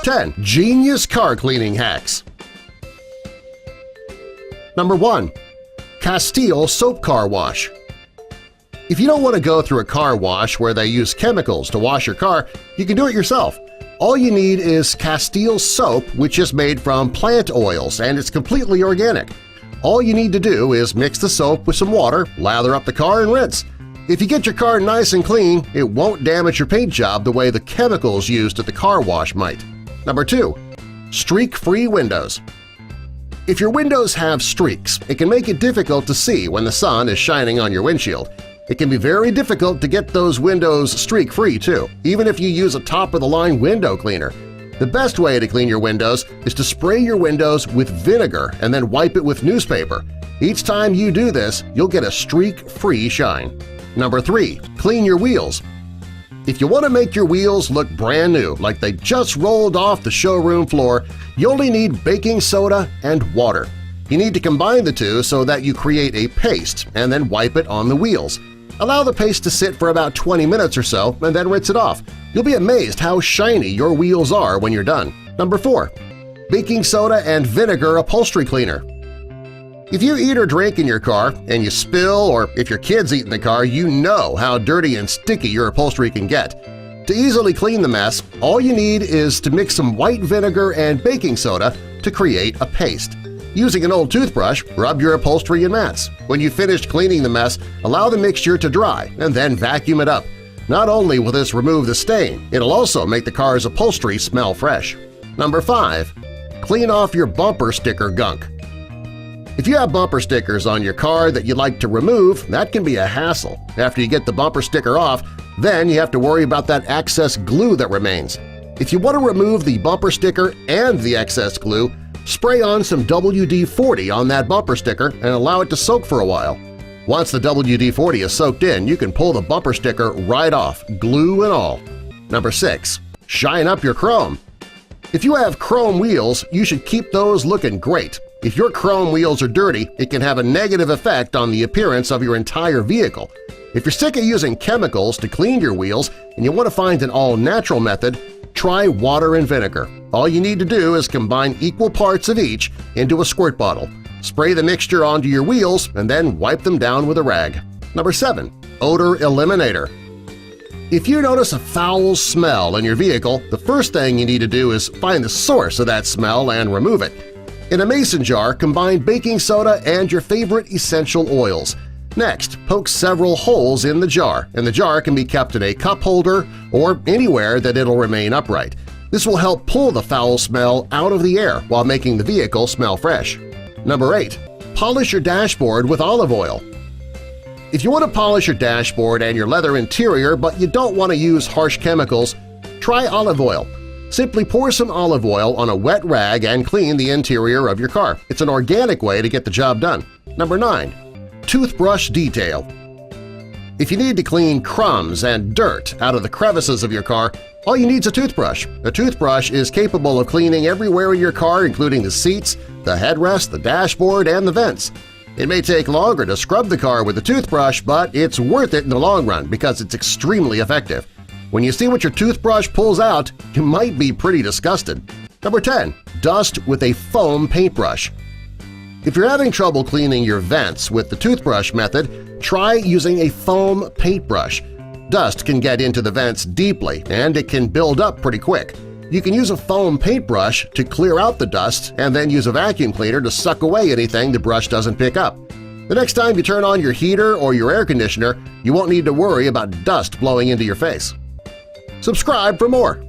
10. Genius car cleaning hacks. Number 1. Castile Soap Car Wash. If you don't want to go through a car wash where they use chemicals to wash your car, you can do it yourself. All you need is Castile soap, which is made from plant oils and it's completely organic. All you need to do is mix the soap with some water, lather up the car, and rinse. If you get your car nice and clean, it won't damage your paint job the way the chemicals used at the car wash might. Number 2. Streak-free windows. If your windows have streaks, it can make it difficult to see when the sun is shining on your windshield. It can be very difficult to get those windows streak-free, too, even if you use a top-of-the-line window cleaner. The best way to clean your windows is to spray your windows with vinegar and then wipe it with newspaper. Each time you do this, you'll get a streak-free shine. Number 3. Clean your wheels. If you want to make your wheels look brand new, like they just rolled off the showroom floor, you only need baking soda and water. You need to combine the two so that you create a paste and then wipe it on the wheels. Allow the paste to sit for about 20 minutes or so and then rinse it off. You'll be amazed how shiny your wheels are when you're done. Number 4. Baking soda and vinegar upholstery cleaner. If you eat or drink in your car and you spill, or if your kids eat in the car, you know how dirty and sticky your upholstery can get. To easily clean the mess, all you need is to mix some white vinegar and baking soda to create a paste. Using an old toothbrush, rub your upholstery and mats. When you've finished cleaning the mess, allow the mixture to dry and then vacuum it up. Not only will this remove the stain, it'll also make the car's upholstery smell fresh. Number 5. Clean off your bumper sticker gunk. If you have bumper stickers on your car that you'd like to remove, that can be a hassle. After you get the bumper sticker off, then you have to worry about that excess glue that remains. If you want to remove the bumper sticker and the excess glue, spray on some WD-40 on that bumper sticker and allow it to soak for a while. Once the WD-40 is soaked in, you can pull the bumper sticker right off, glue and all. Number 6. Shine up your chrome. If you have chrome wheels, you should keep those looking great. If your chrome wheels are dirty, it can have a negative effect on the appearance of your entire vehicle. If you're sick of using chemicals to clean your wheels and you want to find an all-natural method, try water and vinegar. All you need to do is combine equal parts of each into a squirt bottle. Spray the mixture onto your wheels and then wipe them down with a rag. Number 7. Odor Eliminator. If you notice a foul smell in your vehicle, the first thing you need to do is find the source of that smell and remove it. In a mason jar, combine baking soda and your favorite essential oils. Next, poke several holes in the jar, and the jar can be kept in a cup holder or anywhere that it'll remain upright. This will help pull the foul smell out of the air while making the vehicle smell fresh. Number 8. Polish your dashboard with olive oil. If you want to polish your dashboard and your leather interior but you don't want to use harsh chemicals, try olive oil. Simply pour some olive oil on a wet rag and clean the interior of your car. It's an organic way to get the job done. Number 9. Toothbrush detail. If you need to clean crumbs and dirt out of the crevices of your car, all you need is a toothbrush. A toothbrush is capable of cleaning everywhere in your car, including the seats, the headrest, the dashboard, and the vents. It may take longer to scrub the car with a toothbrush, but it's worth it in the long run because it's extremely effective. When you see what your toothbrush pulls out, you might be pretty disgusted. Number 10. Dust with a foam paintbrush. If you're having trouble cleaning your vents with the toothbrush method, try using a foam paintbrush. Dust can get into the vents deeply and it can build up pretty quick. You can use a foam paintbrush to clear out the dust and then use a vacuum cleaner to suck away anything the brush doesn't pick up. The next time you turn on your heater or your air conditioner, you won't need to worry about dust blowing into your face. Subscribe for more!